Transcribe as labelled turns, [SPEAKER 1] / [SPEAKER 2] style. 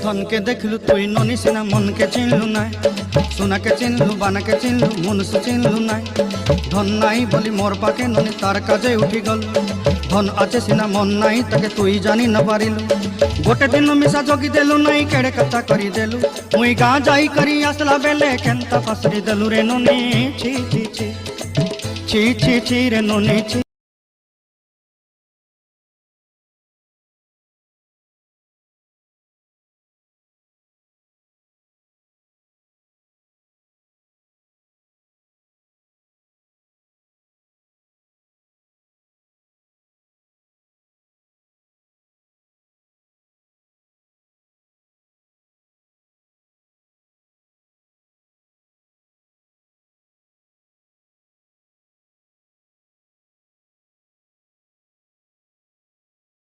[SPEAKER 1] ধনকে দেখলু তুই ননি সিনা মনকে চিনলু নাই, সোনাকে চিনলু বানাকে চিনলু মনুষ্য চিনলু নাই। ধন নাই বলি মোর পাকে ননি তার কাজে উঠি গল, ধন আছে সিনা মন নাই তাকে তুই জানি না পারিলু। গোটে দিন মিশা জগি দেলু নাই কেড়ে কথা করি দেলু, মুই গাঁ যাই করি আসলা বেলে কেনতা ফাসরি দেলু রে ননি। ছি ছি ছি ছি ছি ছি রে ননি ছি।